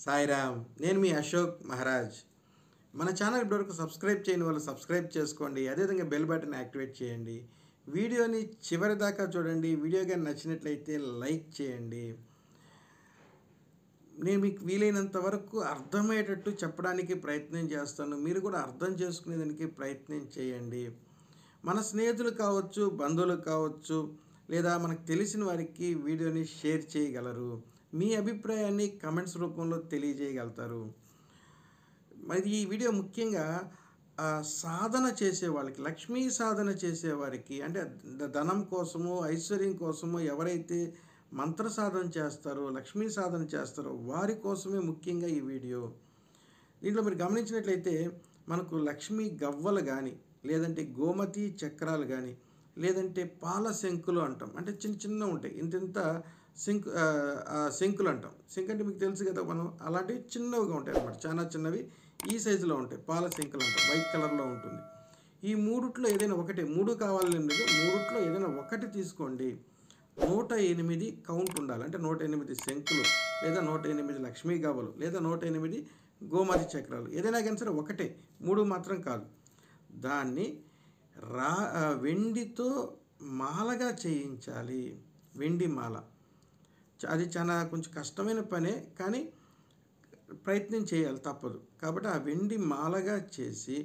సాయిరామ్. నేను మీ అశోక్ మహారాజ్. మన ఛానల్ ఇప్పటివరకు సబ్స్క్రైబ్ చేయని వాళ్ళు సబ్స్క్రైబ్ చేసుకోండి. అదేవిధంగా బెల్ బటన్ యాక్టివేట్ చేయండి. వీడియోని చివరి దాకా చూడండి. వీడియో కానీ నచ్చినట్లయితే లైక్ చేయండి. నేను మీకు వీలైనంత వరకు అర్థమయ్యేటట్టు చెప్పడానికి ప్రయత్నం చేస్తాను. మీరు కూడా అర్థం చేసుకునేదానికి ప్రయత్నం చేయండి. మన స్నేహితులు కావచ్చు, బంధువులు కావచ్చు, లేదా మనకు తెలిసిన వారికి వీడియోని షేర్ చేయగలరు. మీ అభిప్రాయాన్ని కమెంట్స్ రూపంలో తెలియజేయగలుగుతారు. మరి ఈ వీడియో ముఖ్యంగా సాధన చేసే వాళ్ళకి, లక్ష్మీ సాధన చేసేవారికి, అంటే ధనం కోసము, ఐశ్వర్యం కోసము ఎవరైతే మంత్ర సాధన చేస్తారో, లక్ష్మీ సాధన చేస్తారో వారి కోసమే ముఖ్యంగా ఈ వీడియో. దీంట్లో మీరు గమనించినట్లయితే మనకు లక్ష్మీ గవ్వలు కానీ, లేదంటే గోమతి చక్రాలు కానీ, లేదంటే పాల శంకులు అంటాం. అంటే చిన్న చిన్న ఉంటాయి, ఇంత శంకులు అంటాం. శంకు అంటే మీకు తెలుసు కదా, మనం అలాంటివి చిన్నవిగా ఉంటాయి అన్నమాట. చాలా చిన్నవి ఈ సైజులో ఉంటాయి. పాల శంకులు అంటాం. వైట్ కలర్లో ఉంటుంది. ఈ మూడిట్లో ఏదైనా ఒకటి, మూడు కావాలని లేదు, మూడిట్లో ఏదైనా ఒకటి తీసుకోండి. 108 కౌంట్ ఉండాలి. అంటే 108 శంకులు, లేదా 108 లక్ష్మీ గవ్వలు, లేదా 108 గోమతి చక్రాలు, ఏదైనా కానీ సరే ఒకటే, 3 మాత్రం కాదు. దాన్ని వెండితో మాలగా చేయించాలి. వెండి మాల. అది చాలా కొంచెం కష్టమైన పనే, కానీ ప్రయత్నం చేయాలి, తప్పదు. కాబట్టి ఆ వెండి మాలగా చేసి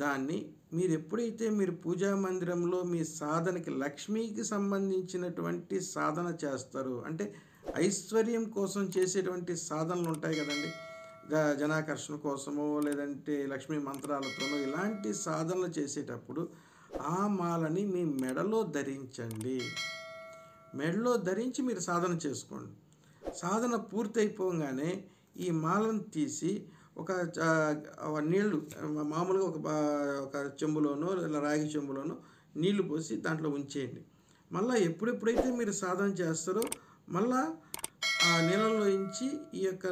దాన్ని మీరు ఎప్పుడైతే మీరు పూజా మందిరంలో మీ సాధనకి, లక్ష్మీకి సంబంధించినటువంటి సాధన చేస్తారు, అంటే ఐశ్వర్యం కోసం చేసేటువంటి సాధనలు ఉంటాయి కదండి, జనాకర్షణ కోసమో లేదంటే లక్ష్మీ మంత్రాలతోనో ఇలాంటి సాధనలు చేసేటప్పుడు ఆ మాలని మీ మెడలో ధరించండి. మెడలో ధరించి మీరు సాధన చేసుకోండి. సాధన పూర్తయిపోగానే ఈ మాలను తీసి ఒక నీళ్లు, మామూలుగా ఒక చెంబులోనో లేదా రాగి చెంబులోనో నీళ్లు పోసి దాంట్లో ఉంచేయండి. మళ్ళీ ఎప్పుడెప్పుడైతే మీరు సాధన చేస్తారో మళ్ళా ఆ నీళ్ళలో ఉంచి ఈ యొక్క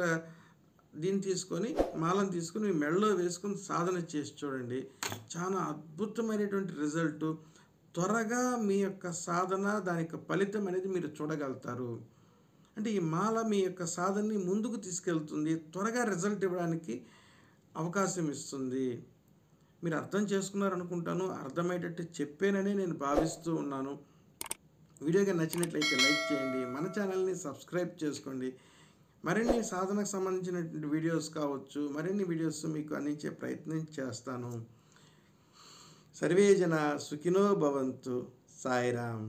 దీన్ని తీసుకొని, మాలను తీసుకొని మీ మెడలో వేసుకొని సాధన చేసి చూడండి. చాలా అద్భుతమైనటువంటి రిజల్ట్. త్వరగా మీ యొక్క సాధన, దాని యొక్క ఫలితం అనేది మీరు చూడగలుగుతారు. అంటే ఈ మాల మీ యొక్క సాధనని ముందుకు తీసుకెళ్తుంది, త్వరగా రిజల్ట్ ఇవ్వడానికి అవకాశం ఇస్తుంది. మీరు అర్థం చేసుకున్నారనుకుంటాను. అర్థమయ్యేటట్టు చెప్పానని నేను భావిస్తూ ఉన్నాను. వీడియోగా నచ్చినట్లయితే లైక్ చేయండి. మన ఛానల్ని సబ్స్క్రైబ్ చేసుకోండి. మరిన్ని సాధనకు సంబంధించినటువంటి వీడియోస్ కావచ్చు, మరిన్ని వీడియోస్ మీకు అందించే ప్రయత్నం చేస్తాను. సర్వే జన సుఖినో భవంతు. సాయిరామ్.